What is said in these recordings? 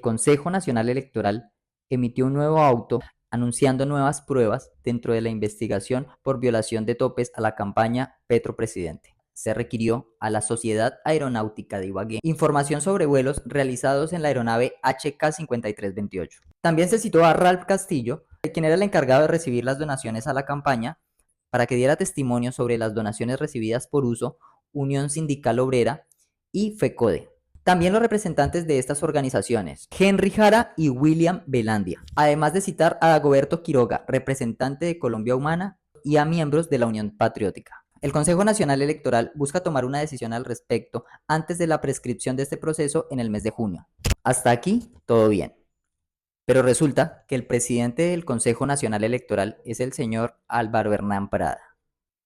Consejo Nacional Electoral emitió un nuevo auto anunciando nuevas pruebas dentro de la investigación por violación de topes a la campaña Petro Presidente. Se requirió a la Sociedad Aeronáutica de Ibagué información sobre vuelos realizados en la aeronave HK-5328. También se citó a Ralph Castillo, quien era el encargado de recibir las donaciones a la campaña, para que diera testimonio sobre las donaciones recibidas por Uso, Unión Sindical Obrera y FECODE. También los representantes de estas organizaciones, Henry Jara y William Velandia, además de citar a Dagoberto Quiroga, representante de Colombia Humana, y a miembros de la Unión Patriótica. El Consejo Nacional Electoral busca tomar una decisión al respecto antes de la prescripción de este proceso en el mes de junio. Hasta aquí, todo bien. Pero resulta que el presidente del Consejo Nacional Electoral es el señor Álvaro Hernán Prada,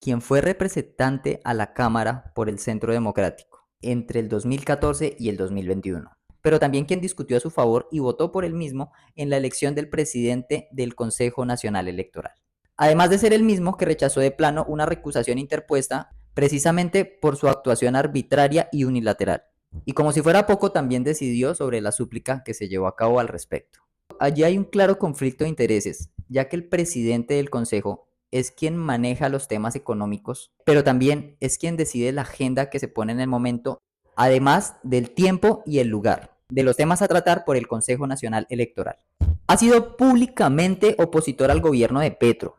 quien fue representante a la Cámara por el Centro Democrático entre el 2014 y el 2021, pero también quien discutió a su favor y votó por él mismo en la elección del presidente del Consejo Nacional Electoral. Además de ser el mismo que rechazó de plano una recusación interpuesta precisamente por su actuación arbitraria y unilateral. Y como si fuera poco, también decidió sobre la súplica que se llevó a cabo al respecto. Allí hay un claro conflicto de intereses, ya que el presidente del Consejo es quien maneja los temas económicos, pero también es quien decide la agenda que se pone en el momento, además del tiempo y el lugar de los temas a tratar por el Consejo Nacional Electoral. Ha sido públicamente opositor al gobierno de Petro,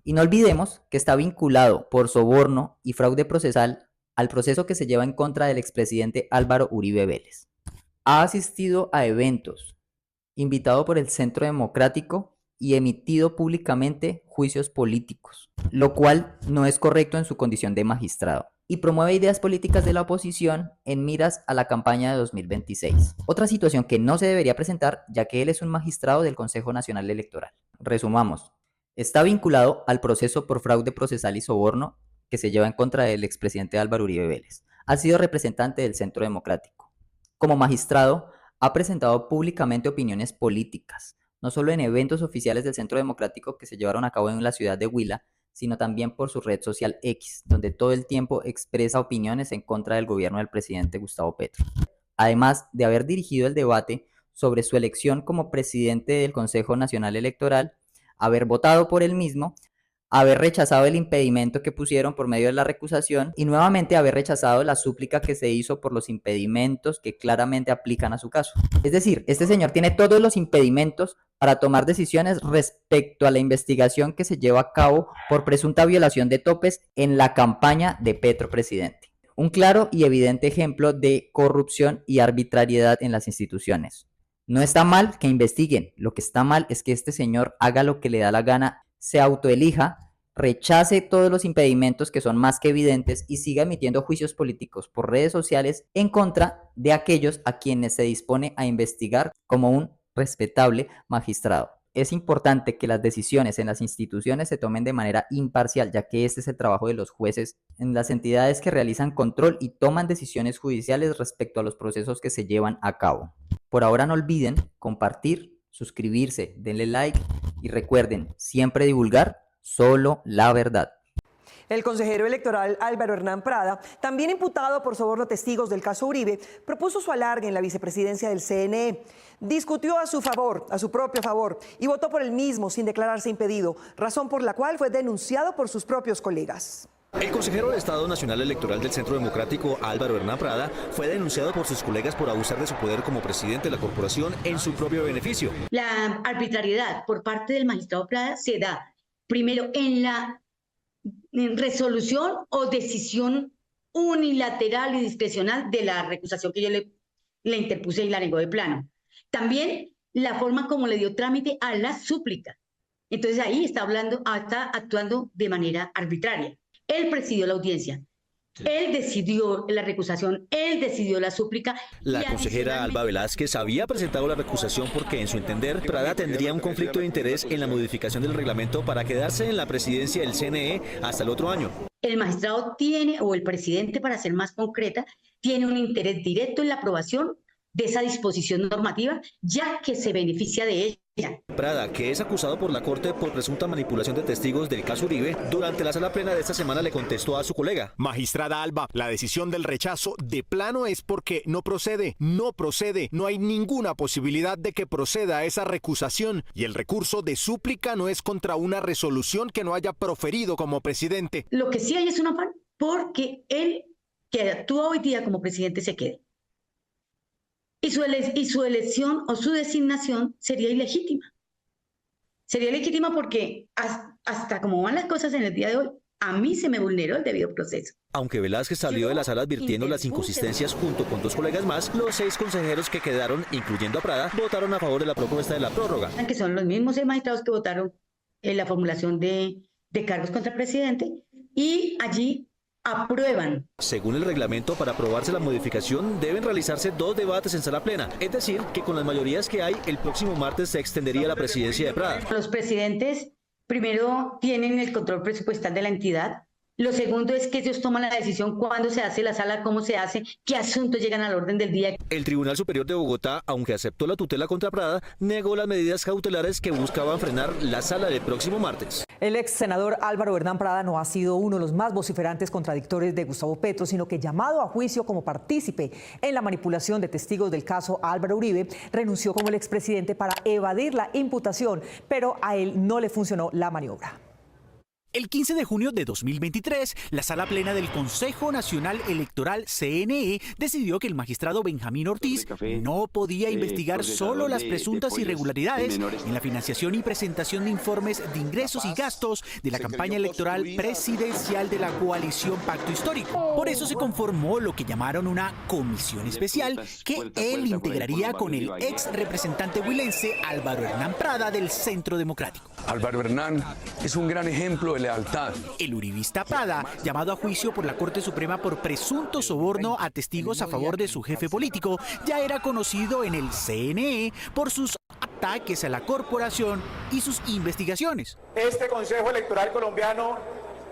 y no olvidemos que está vinculado por soborno y fraude procesal al proceso que se lleva en contra del expresidente Álvaro Uribe Vélez. Ha asistido a eventos, invitado por el Centro Democrático y emitido públicamente juicios políticos, lo cual no es correcto en su condición de magistrado, y promueve ideas políticas de la oposición en miras a la campaña de 2026. Otra situación que no se debería presentar, ya que él es un magistrado del Consejo Nacional Electoral. Resumamos, está vinculado al proceso por fraude procesal y soborno que se lleva en contra del expresidente Álvaro Uribe Vélez. Ha sido representante del Centro Democrático. Como magistrado, ha presentado públicamente opiniones políticas, no solo en eventos oficiales del Centro Democrático que se llevaron a cabo en la ciudad de Huila, sino también por su red social X, donde todo el tiempo expresa opiniones en contra del gobierno del presidente Gustavo Petro. Además de haber dirigido el debate sobre su elección como presidente del Consejo Nacional Electoral, haber votado por él mismo, haber rechazado el impedimento que pusieron por medio de la recusación y nuevamente haber rechazado la súplica que se hizo por los impedimentos que claramente aplican a su caso. Es decir, este señor tiene todos los impedimentos para tomar decisiones respecto a la investigación que se lleva a cabo por presunta violación de topes en la campaña de Petro Presidente. Un claro y evidente ejemplo de corrupción y arbitrariedad en las instituciones. No está mal que investiguen, lo que está mal es que este señor haga lo que le da la gana, se autoelija, rechace todos los impedimentos que son más que evidentes y siga emitiendo juicios políticos por redes sociales en contra de aquellos a quienes se dispone a investigar como un respetable magistrado. Es importante que las decisiones en las instituciones se tomen de manera imparcial, ya que este es el trabajo de los jueces en las entidades que realizan control y toman decisiones judiciales respecto a los procesos que se llevan a cabo. Por ahora no olviden compartir, suscribirse, denle like y recuerden siempre divulgar solo la verdad. El consejero electoral Álvaro Hernán Prada, también imputado por soborno a testigos del caso Uribe, propuso su alargue en la vicepresidencia del CNE. Discutió a su favor, a su propio favor, y votó por él mismo sin declararse impedido, razón por la cual fue denunciado por sus propios colegas. El consejero de Estado Nacional Electoral del Centro Democrático, Álvaro Hernán Prada, fue denunciado por sus colegas por abusar de su poder como presidente de la corporación en su propio beneficio. La arbitrariedad por parte del magistrado Prada se da primero en la resolución o decisión unilateral y discrecional de la recusación que yo le interpuse y la negó de plano. También la forma como le dio trámite a la súplica. Entonces ahí está actuando de manera arbitraria. Él presidió la audiencia, él decidió la recusación, él decidió la súplica. La consejera Alba Velázquez había presentado la recusación porque, en su entender, Prada tendría un conflicto de interés en la modificación del reglamento para quedarse en la presidencia del CNE hasta el otro año. El magistrado tiene, o el presidente, para ser más concreta, tiene un interés directo en la aprobación de esa disposición normativa, ya que se beneficia de ella. Prada, que es acusado por la Corte por presunta manipulación de testigos del caso Uribe, durante la sala plena de esta semana le contestó a su colega. Magistrada Alba, la decisión del rechazo de plano es porque no procede, no hay ninguna posibilidad de que proceda esa recusación y el recurso de súplica no es contra una resolución que no haya proferido como presidente. Lo que sí hay es un afán porque él, que actúa hoy día como presidente, se quede. Y su elección o su designación sería ilegítima. Sería legítima porque hasta como van las cosas en el día de hoy, a mí se me vulneró el debido proceso. Aunque Velázquez salió de la sala advirtiendo las inconsistencias junto con 2 colegas más, los 6 consejeros que quedaron, incluyendo a Prada, votaron a favor de la propuesta de la prórroga. Que son los mismos magistrados que votaron en la formulación de cargos contra el presidente y allí aprueban. Según el reglamento, para aprobarse la modificación deben realizarse 2 debates en sala plena, es decir, que con las mayorías que hay, el próximo martes se extendería la presidencia de Prada. Los presidentes primero tienen el control presupuestal de la entidad. Lo segundo es que ellos toman la decisión cuándo se hace la sala, cómo se hace, qué asuntos llegan al orden del día. El Tribunal Superior de Bogotá, aunque aceptó la tutela contra Prada, negó las medidas cautelares que buscaban frenar la sala del próximo martes. El ex senador Álvaro Hernán Prada no ha sido uno de los más vociferantes contradictores de Gustavo Petro, sino que, llamado a juicio como partícipe en la manipulación de testigos del caso Álvaro Uribe, renunció como el expresidente para evadir la imputación, pero a él no le funcionó la maniobra. El 15 de junio de 2023, la Sala Plena del Consejo Nacional Electoral, CNE, decidió que el magistrado Benjamín Ortiz no podía investigar solo las presuntas irregularidades en la financiación y presentación de informes de ingresos y gastos de la campaña electoral presidencial de la coalición Pacto Histórico. Por eso se conformó lo que llamaron una comisión especial que él integraría con el ex representante huilense Álvaro Hernán Prada del Centro Democrático. Álvaro Hernán es un gran ejemplo de lealtad. El uribista Prada, llamado a juicio por la Corte Suprema por presunto soborno a testigos a favor de su jefe político, ya era conocido en el CNE por sus ataques a la corporación y sus investigaciones. Este Consejo Electoral colombiano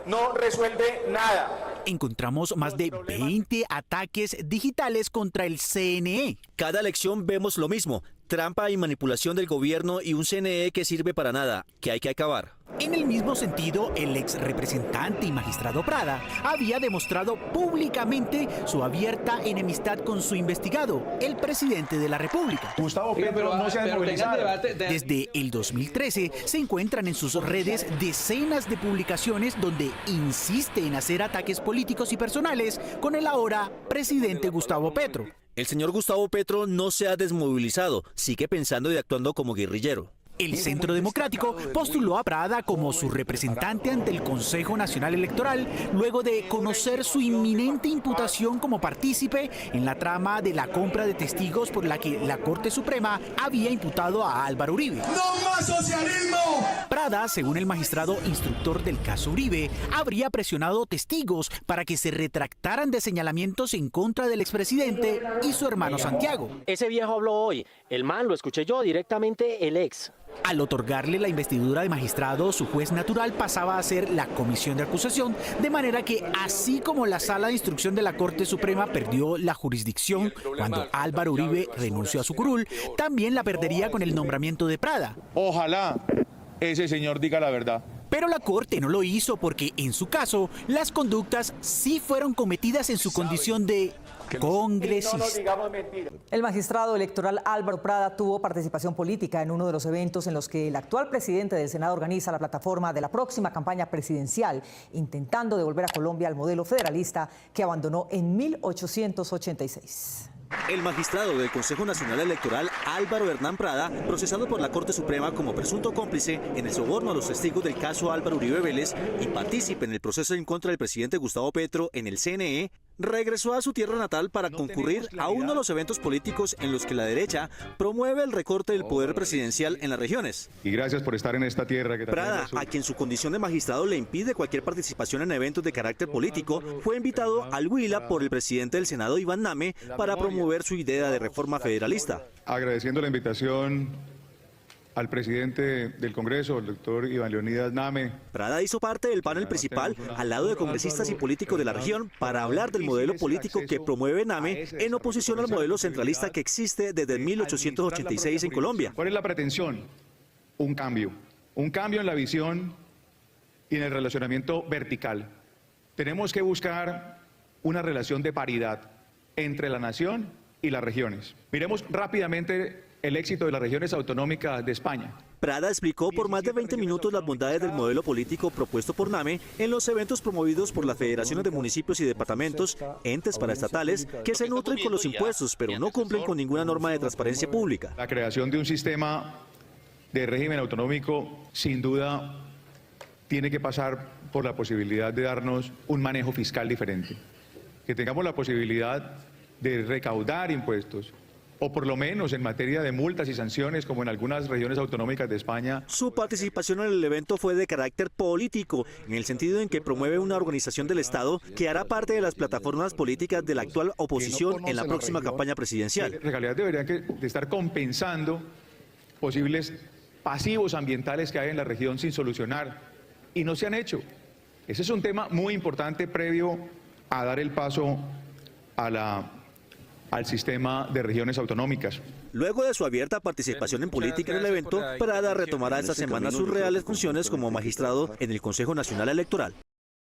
no resuelve nada. Encontramos más de 20 ataques digitales contra el CNE. Cada elección vemos lo mismo: trampa y manipulación del gobierno y un CNE que sirve para nada, que hay que acabar. En el mismo sentido, el ex representante y magistrado Prada había demostrado públicamente su abierta enemistad con su investigado, el presidente de la República. Gustavo Petro no se ha desmovilizado. Desde el 2013 se encuentran en sus redes decenas de publicaciones donde insiste en hacer ataques políticos y personales con el ahora presidente Gustavo Petro. El señor Gustavo Petro no se ha desmovilizado, sigue pensando y actuando como guerrillero. El Centro Democrático postuló a Prada como su representante ante el Consejo Nacional Electoral luego de conocer su inminente imputación como partícipe en la trama de la compra de testigos por la que la Corte Suprema había imputado a Álvaro Uribe. ¡No más socialismo! Prada, según el magistrado instructor del caso Uribe, habría presionado testigos para que se retractaran de señalamientos en contra del expresidente y su hermano Santiago. Ese viejo habló hoy, el man lo escuché yo directamente, el ex. Al otorgarle la investidura de magistrado, su juez natural pasaba a ser la comisión de acusación, de manera que, así como la sala de instrucción de la Corte Suprema perdió la jurisdicción cuando Álvaro Uribe renunció a su curul, también la perdería con el nombramiento de Prada. Ojalá ese señor diga la verdad. Pero la Corte no lo hizo porque, en su caso, las conductas sí fueron cometidas en su condición de congresista. El magistrado electoral Álvaro Prada tuvo participación política en uno de los eventos en los que el actual presidente del Senado organiza la plataforma de la próxima campaña presidencial, intentando devolver a Colombia al modelo federalista que abandonó en 1886. El magistrado del Consejo Nacional Electoral, Álvaro Hernán Prada, procesado por la Corte Suprema como presunto cómplice en el soborno a los testigos del caso Álvaro Uribe Vélez y partícipe en el proceso en contra del presidente Gustavo Petro en el CNE, regresó a su tierra natal para concurrir a uno de los eventos políticos en los que la derecha promueve el recorte del poder presidencial en las regiones. Y gracias por estar en esta tierra. Prada, a quien su condición de magistrado le impide cualquier participación en eventos de carácter político, fue invitado al Huila por el presidente del Senado, Iván Name, para promover su idea de reforma federalista. Agradeciendo la invitación al presidente del Congreso, el doctor Iván Leonidas Name. Prada hizo parte del panel principal al lado de congresistas y políticos de la región para hablar del modelo político que promueve Name en oposición al modelo centralista que existe desde 1886 en Colombia. ¿Cuál es la pretensión? un cambio en la visión y en el relacionamiento vertical. Tenemos que buscar una relación de paridad entre la nación y las regiones. Miremos rápidamente el éxito de las regiones autonómicas de España. Prada explicó por más de 20 minutos las bondades del modelo político propuesto por NAME en los eventos promovidos por las federaciones de municipios y departamentos, entes paraestatales, que se nutren con los impuestos, pero no cumplen con ninguna norma de transparencia pública. La creación de un sistema de régimen autonómico, sin duda, tiene que pasar por la posibilidad de darnos un manejo fiscal diferente. Que tengamos la posibilidad de recaudar impuestos, o por lo menos en materia de multas y sanciones, como en algunas regiones autonómicas de España. Su participación en el evento fue de carácter político, en el sentido en que promueve una organización del Estado que hará parte de las plataformas políticas de la actual oposición en la próxima campaña presidencial. En realidad deberían de estar compensando posibles pasivos ambientales que hay en la región sin solucionar, y no se han hecho. Ese es un tema muy importante previo a dar el paso al sistema de regiones autonómicas. Luego de su abierta participación en política en el evento, Prada retomará esta semana sus reales funciones como magistrado en el Consejo Nacional Electoral.